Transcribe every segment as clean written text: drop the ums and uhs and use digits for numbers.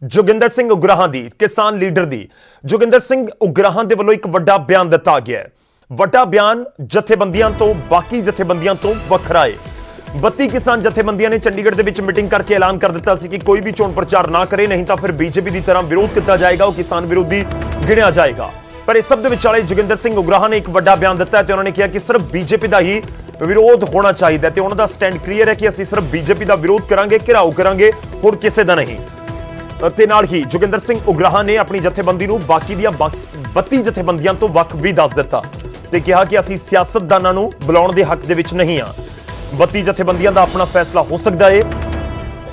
जोगिंदर सिंह उग्राहां दी किसान लीडर दी जोगिंदर सिंह उग्राहां दे वल्लों एक वड्डा बयान दिता गया है। वड्डा बयान जथेबंदियां तो बाकी जथेबंदियां तो वखरा है। 32 किसान जथेबंदियां ने चंडीगढ़ दे विच मीटिंग करके ऐलान कर दिता सी कि कोई भी चोण प्रचार ना करे, नहीं तो फिर बीजेपी की तरह विरोध किया जाएगा, वो किसान विरोधी गिणिया जाएगा। पर इस सब दे विचाले जोगिंदर सिंह उग्राहां ने एक वड्डा बयान दिता है। उन्होंने कहा कि सिर्फ बीजेपी का ही विरोध होना चाहिए। तो उन्होंने स्टैंड क्लीयर है कि असं सिर्फ बीजेपी का विरोध करांगे, घिराओ करांगे, होर किसी का नहीं। ते नाल ही जोगिंदर सिंह उग्राहां ने अपनी जथेबंदी नूं बाकी दी 32 जथेबंदियां तो वख भी दस दिता ते कहा कि असीं सियासतदानां नूं बुलाउण दे हक दे विच नहीं हां। 32 जथेबंदियां दा अपना फैसला हो सकदा है,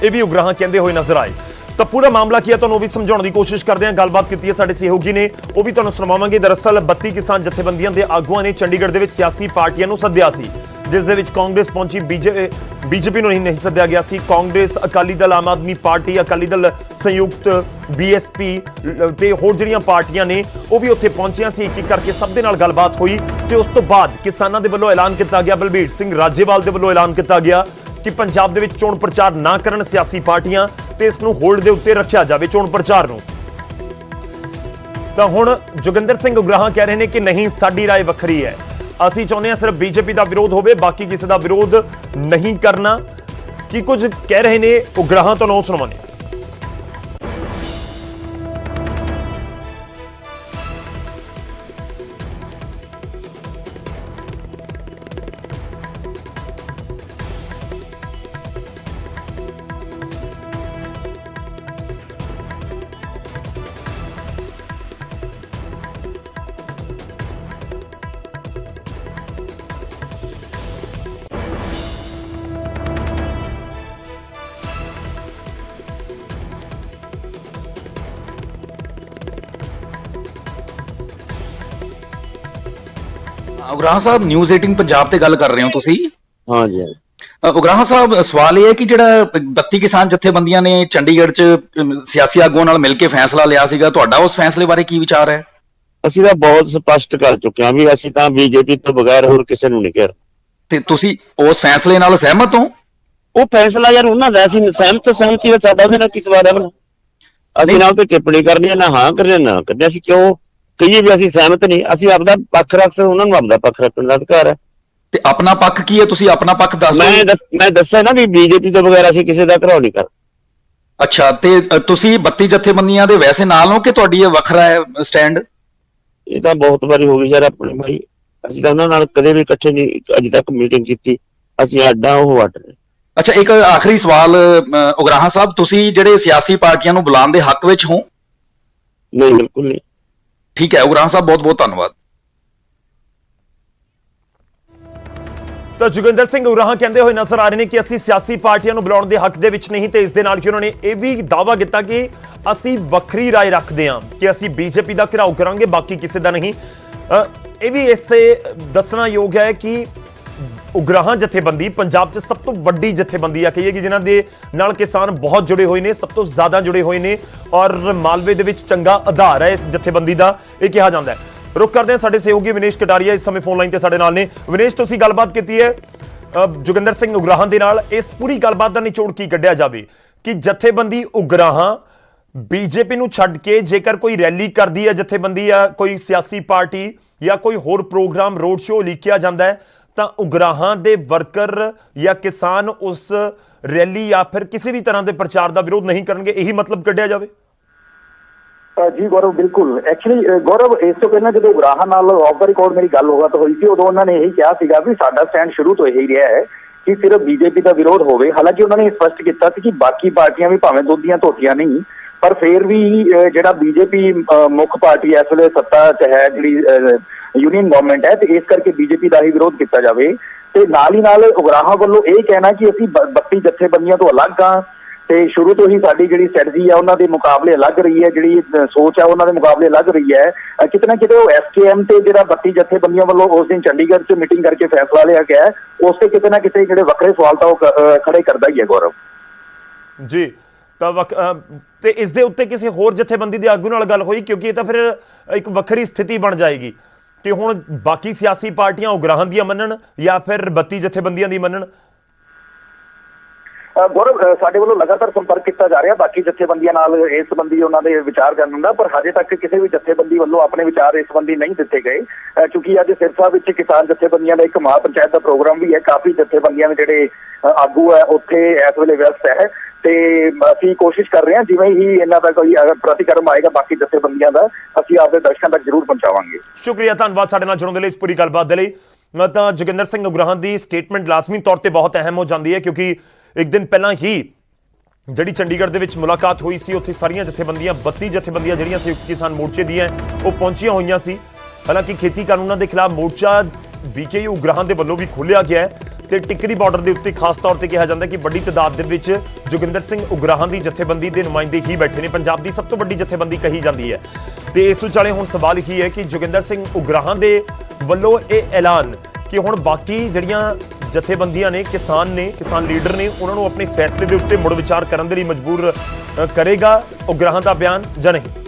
यह भी उग्राहां कहंदे होए नजर आए। तो पूरा मामला की है तुहानूं भी समझाउण दी कोशिश करदे हां। गलबात कीती है साडे सहयोगी ने, वो भी तुहानूं सुणावांगे। दरअसल 32 किसान जथेबंदियां दे आगूआं ने चंडीगढ़ दे विच सियासी पार्टियां नूं सद्दिया सी, जिस दे विच कांग्रेस पहुंची, बीजेपी नूं नहीं सद्दिया गया सी। कांग्रेस, अकाली दल, आम आदमी पार्टी, अकाली दल संयुक्त, बीएसपी ते होर जिहड़ियां पार्टियां ने वो भी उत्थे पहुंचियां सी। एक एक करके सब दे नाल गलबात हुई ते उस तो बाद किसानां दे वल्लों ऐलान किया गया, बलबीर सिंह राजेवाल दे वल्लों ऐलान किया गया कि पंजाब दे विच चोण प्रचार ना करन सियासी पार्टियां ते इस नूं होल्ड दे उत्ते रखिया जावे चोण प्रचार नूं। तां हुण जोगिंदर सिंह उग्राहां कह रहे हैं कि नहीं, साडी राय वखरी है, ਅਸੀਂ ਚਾਹੁੰਦੇ ਹਾਂ ਸਿਰਫ बीजेपी का विरोध होवे, बाकी किसी का विरोध नहीं करना। की कुछ कह रहे ने उग्राहां तो नो सुनवाने। ਉਗਰਾਹਾਂ ਸਾਹਿਬ ਨਿਊਜ਼ 18 ਪੰਜਾਬ ਤੇ ਗੱਲ ਕਰ ਰਹੇ ਹੋ ਤੁਸੀਂ? हाँ जी। ਉਗਰਾਹਾਂ ਸਾਹਿਬ, ਸਵਾਲ ਇਹ ਹੈ ਕਿ ਜਿਹੜਾ 32 ਕਿਸਾਨ ਜਥੇਬੰਦੀਆਂ ਨੇ ਚੰਡੀਗੜ੍ਹ 'ਚ ਸਿਆਸੀ ਆਗੂਆਂ ਨਾਲ ਮਿਲ ਕੇ ਫੈਸਲਾ ਲਿਆ ਸੀਗਾ, ਤੁਹਾਡਾ ਉਸ ਫੈਸਲੇ ਬਾਰੇ ਕੀ ਵਿਚਾਰ ਹੈ? ਅਸੀਂ ਤਾਂ ਬਹੁਤ ਸਪਸ਼ਟ ਕਰ ਚੁੱਕੇ ਹਾਂ ਵੀ ਅਸੀਂ ਤਾਂ ਬੀਜੇਪੀ ਤੋਂ ਬਗੈਰ ਹੋਰ ਕਿਸੇ ਨੂੰ ਨਹੀਂ ਕਿਹਾ। ਤੇ ਤੁਸੀਂ ਉਸ ਫੈਸਲੇ ਨਾਲ ਸਹਿਮਤ ਹੋ? ਉਹ ਫੈਸਲਾ ਯਾਰ ਉਹਨਾਂ ਦਾ, ਅਸੀਂ ਸਹਿਮਤੀ ਦਾ ਸਾਡਾ ਉਹਦੇ ਨਾਲ ਕੀ ਸਵਾਲ ਹੈ? ਅਸੀਂ ਨਾ ਤੇ ਟਿੱਪਣੀ ਕਰਨੀ ਹੈ, ਨਾ ਹਾਂ ਕਰਨੀ, ਨਾ ਕਰਨੀ। ਅਸੀਂ ਕਿਉਂ ਕਹੀਏ ਵੀ ਅਸੀਂ ਸਹਿਮਤ ਨਹੀਂ? ਅਸੀਂ ਆਪਦਾ ਪੱਖ ਰੱਖ ਸਕਦੇ, ਉਹਨਾਂ ਨੂੰ ਆਪਦਾ ਪੱਖ ਰੱਖਣ ਦਾ ਅਧਿਕਾਰ ਹੈ। ਤੇ ਆਪਣਾ ਪੱਖ ਕੀ ਹੈ? ਤੁਸੀਂ ਆਪਣਾ ਪੱਖ ਦੱਸੋ। ਮੈਂ ਦੱਸਿਆ ਨਾ ਵੀ ਬੀਜੇਪੀ ਤੋਂ ਬਗੈਰ ਅਸੀਂ ਕਿਸੇ ਦਾ ਘਰਾਓ ਨਹੀਂ ਕਰ। ਅੱਛਾ, ਤੇ ਤੁਸੀਂ 32 ਜਥੇਬੰਦੀਆਂ ਦੇ ਵੈਸੇ ਨਾਲ ਹੋ ਕਿ ਤੁਹਾਡੀ ਇਹ ਵੱਖਰਾ ਹੈ ਸਟੈਂਡ? ਇਹ ਤਾਂ ਬਹੁਤ ਵਾਰੀ ਹੋ ਗਈ ਯਾਰ ਆਪਣੇ ਭਾਈ, ਅਸੀਂ ਤਾਂ ਉਹਨਾਂ ਨਾਲ ਕਦੇ ਵੀ ਇਕੱਠੇ ਨਹੀਂ ਅਜੇ ਤੱਕ ਮੀਟਿੰਗ ਕੀਤੀ। ਅਸੀਂ ਅੱਡਾ, ਉਹ ਅੱਡ ਨੇ। ਅੱਛਾ, ਇੱਕ ਆਖਰੀ ਸਵਾਲ ਉਗਰਾਹਾਂ ਸਾਹਿਬ, ਤੁਸੀਂ ਜਿਹੜੇ ਸਿਆਸੀ ਪਾਰਟੀਆਂ ਨੂੰ ਬੁਲਾਉਣ ਦੇ ਹੱਕ ਵਿੱਚ ਹੋ? ਨਹੀਂ, ਬਿਲਕੁਲ ਨਹੀਂ। ਠੀਕ ਹੈ ਉਗਰਾਹਾਂ ਸਾਹਿਬ, ਬਹੁਤ ਬਹੁਤ ਧੰਨਵਾਦ। तो जोगिंदर सिंह उग्राहां कहते हुए नजर आ रहे हैं कि असी सियासी पार्टियां बुलाने के हक दे विच नहीं, तो इस दे नाल कि उन्होंने यह भी दावा किया कि असी वखरी राय रखते हैं कि असी बीजेपी का घिराव करांगे, बाकी किसी का नहीं। यह भी इससे दसना योग है कि उग्राहां जथेबंदी पंजाब च सब तो वड्डी जथेबंदी आ कही है कि जिन्हां दे नाल किसान बहुत जुड़े हुए हैं, सब तो ज़्यादा जुड़े हुए हैं और मालवे दे विच चंगा आधार है इस जथेबंदी का, यह कहा जाता है। रुक करते हैं साडे सहयोगी विनेश कटारिया इस समय फोन लाइन ते साडे नाल ने। विनेश, तुसीं गलबात कीती है जोगिंदर सिंह उग्राहां दे नाल, इस पूरी गलबात दा निचोड़ की कढिया जावे कि जथेबंदी उग्राहां बीजेपी नूं छड्ड के जेकर कोई रैली करदी है जथेबंदी या कोई सियासी पार्टी या कोई होर प्रोग्राम रोड शो लिखिया जाता है, तो उग्राहां दे वर्कर या किसान उस रैली या फिर किसी भी तरह के प्रचार का विरोध नहीं करनगे, यही मतलब कढिया जावे? जी गौरव, बिल्कुल। एक्चुअली गौरव, इस तो पहले जो उग्राहां नाल ऑफ द रिकॉर्ड मेरी गल होगा तो हुई थी, उदों उन्होंने यही कहा सीगा भी साडा स्टैंड शुरू तो यही रहा है कि सिर्फ बीजेपी का विरोध होवे। हालांकि उन्होंने स्पष्ट किया कि बाकी पार्टियां भी भावें दुधियां धोतियां नहीं, पर फिर भी जिहड़ा बीजेपी मुख पार्टी इस वेले सत्ता च है, जिहड़ी यूनियन गवर्नमेंट है, तो इस करके बीजेपी का ही विरोध किया जाए। तो नाल ही नाल उग्राहां वालों यह कहना कि असीं 32 जथेबंदियां तो अलग हाँ, ਤੇ ਸ਼ੁਰੂ ਤੋਂ ਹੀ ਸਾਡੀ ਜਿਹੜੀ ਸਟ੍ਰੈਟਜੀ ਹੈ ਉਹਨਾਂ ਦੇ ਮੁਕਾਬਲੇ ਅਲੱਗ ਰਹੀ ਹੈ, ਜਿਹੜੀ ਸੋਚ ਹੈ ਉਹਨਾਂ ਦੇ ਮੁਕਾਬਲੇ ਅਲੱਗ ਰਹੀ ਹੈ। ਕਿਤੇ ਨਾ ਕਿਤੇ ਉਹ ਐਸਕੇਐਮ ਤੇ ਜਿਹੜਾ 32 ਜਥੇਬੰਦੀਆਂ ਵੱਲੋਂ ਉਸ ਦਿਨ ਚੰਡੀਗੜ੍ਹ 'ਚ ਮੀਟਿੰਗ ਕਰਕੇ ਫੈਸਲਾ ਲਿਆ ਗਿਆ, ਉਸ ਤੇ ਕਿਤੇ ਨਾ ਕਿਤੇ ਜਿਹੜੇ ਵੱਖਰੇ ਸਵਾਲ ਤਾਂ ਉਹ ਖੜੇ ਕਰਦਾ ਹੀ ਹੈ ਗੌਰਵ ਜੀ। ਤੇ ਇਸ ਦੇ ਉੱਤੇ ਕਿਸੇ ਹੋਰ ਜਥੇਬੰਦੀ ਦੇ ਆਗੂ ਨਾਲ ਗੱਲ ਹੋਈ? ਕਿਉਂਕਿ ਇਹ ਤਾਂ ਫਿਰ ਇੱਕ ਵੱਖਰੀ ਸਥਿਤੀ ਬਣ ਜਾਏਗੀ ਕਿ ਹੁਣ ਬਾਕੀ ਸਿਆਸੀ ਪਾਰਟੀਆਂ ਉਗਰਾਹਾਂ ਦੀਆਂ ਮੰਨਣ ਜਾਂ ਫਿਰ 32 ਜਥੇਬੰਦੀਆਂ ਦੀ ਮੰਨਣ। ਗੌਰਵ, ਸਾਡੇ ਵੱਲੋਂ ਲਗਾਤਾਰ ਸੰਪਰਕ ਕੀਤਾ ਜਾ ਰਿਹਾ ਬਾਕੀ ਜਥੇਬੰਦੀਆਂ ਨਾਲ ਇਸ ਸੰਬੰਧੀ ਉਹਨਾਂ ਦੇ ਵਿਚਾਰ ਜਾਣਨ ਦਾ, ਪਰ ਹਜੇ ਤੱਕ ਕਿਸੇ ਵੀ ਜਥੇਬੰਦੀ ਵੱਲੋਂ ਆਪਣੇ ਵਿਚਾਰ ਇਸ ਸੰਬੰਧੀ ਨਹੀਂ ਦਿੱਤੇ ਗਏ, ਕਿਉਂਕਿ ਅੱਜ ਸਿਰਸਾ ਵਿੱਚ ਕਿਸਾਨ ਜਥੇਬੰਦੀਆਂ ਦਾ ਇੱਕ ਮਹਾ ਪੰਚਾਇਤ ਦਾ ਪ੍ਰੋਗਰਾਮ ਵੀ ਹੈ। ਕਾਫੀ ਜਥੇਬੰਦੀਆਂ ਦੇ ਜਿਹੜੇ ਆਗੂ ਹੈ ਉੱਥੇ ਇਸ ਵੇਲੇ ਵਿਅਸਤ ਹੈ ਤੇ ਅਸੀਂ ਕੋਸ਼ਿਸ਼ ਕਰ ਰਹੇ ਹਾਂ ਜਿਵੇਂ ਹੀ ਇਹਨਾਂ ਦਾ ਕੋਈ ਪ੍ਰਤੀਕਰਮ ਆਏਗਾ ਬਾਕੀ ਜਥੇਬੰਦੀਆਂ ਦਾ ਅਸੀਂ ਆਪਦੇ ਦਰਸ਼ਕਾਂ ਤੱਕ ਜ਼ਰੂਰ ਪਹੁੰਚਾਵਾਂਗੇ। ਸ਼ੁਕਰੀਆ, ਧੰਨਵਾਦ ਸਾਡੇ ਨਾਲ ਜੁੜਨ ਦੇ ਲਈ, ਇਸ ਪੂਰੀ ਗੱਲਬਾਤ ਦੇ ਲਈ। ਤਾਂ ਜੋਗਿੰਦਰ ਸਿੰਘ ਉਗਰਾਹਾਂ ਦੀ ਸਟੇਟਮੈਂਟ ਲਾਜ਼ਮੀ ਤੌਰ ਤੇ ਬਹੁਤ ਅਹਿਮ ਹੋ ਜਾਂਦੀ ਹੈ, ਕਿਉਂਕਿ ਇੱਕ ਦਿਨ ਪਹਿਲਾਂ ਹੀ ਜਿਹੜੀ ਚੰਡੀਗੜ੍ਹ ਦੇ ਵਿੱਚ ਮੁਲਾਕਾਤ ਹੋਈ ਸੀ ਉੱਥੇ ਸਾਰੀਆਂ ਜਥੇਬੰਦੀਆਂ 32 ਜਥੇਬੰਦੀਆਂ ਜਿਹੜੀਆਂ ਸੰਯੁਕਤ ਕਿਸਾਨ ਮੋਰਚੇ ਦੀਆਂ ਉਹ ਪਹੁੰਚੀਆਂ ਹੋਈਆਂ ਸੀ। ਹਾਲਾਂਕਿ ਖੇਤੀ ਕਾਨੂੰਨਾਂ ਦੇ ਖਿਲਾਫ ਮੋਰਚਾ BKU ਉਗਰਾਹਾਂ ਦੇ ਵੱਲੋਂ ਵੀ ਖੋਲ੍ਹਿਆ ਗਿਆ ਹੈ ਤੇ ਟਿੱਕਰੀ ਬਾਰਡਰ ਦੇ ਉੱਤੇ ਖਾਸ ਤੌਰ ਤੇ ਕਿਹਾ ਜਾਂਦਾ ਕਿ ਵੱਡੀ ਤਾਦਾਦ ਦੇ ਵਿੱਚ ਜੋਗਿੰਦਰ ਸਿੰਘ ਉਗਰਾਹਾਂ ਦੀ ਜਥੇਬੰਦੀ ਦੇ ਨੁਮਾਇੰਦੇ ਹੀ ਬੈਠੇ ਨੇ। ਪੰਜਾਬ ਦੀ ਸਭ ਤੋਂ ਵੱਡੀ ਜਥੇਬੰਦੀ ਕਹੀ ਜਾਂਦੀ ਹੈ ਤੇ ਇਸ ਵਿਚਾਲੇ ਹੁਣ ਸਵਾਲ ਇਹੀ ਹੈ ਕਿ ਜੋਗਿੰਦਰ ਸਿੰਘ ਉਗਰਾਹਾਂ ਦੇ ਵੱਲੋਂ ਇਹ ਐਲਾਨ ਕਿ ਹੁਣ ਬਾਕੀ ਜਿਹੜੀਆਂ ਜਥੇਬੰਦੀਆਂ ਨੇ, ਕਿਸਾਨ ਲੀਡਰ ਨੇ, ਉਹਨਾਂ ਨੂੰ ਆਪਣੇ ਫੈਸਲੇ ਦੇ ਉੱਤੇ ਮੁੜ ਵਿਚਾਰ ਕਰਨ ਦੇ ਲਈ ਮਜਬੂਰ ਕਰੇਗਾ ਉਗਰਾਹਾਂ ਦਾ ਬਿਆਨ ਜਾਂ ਨਹੀਂ।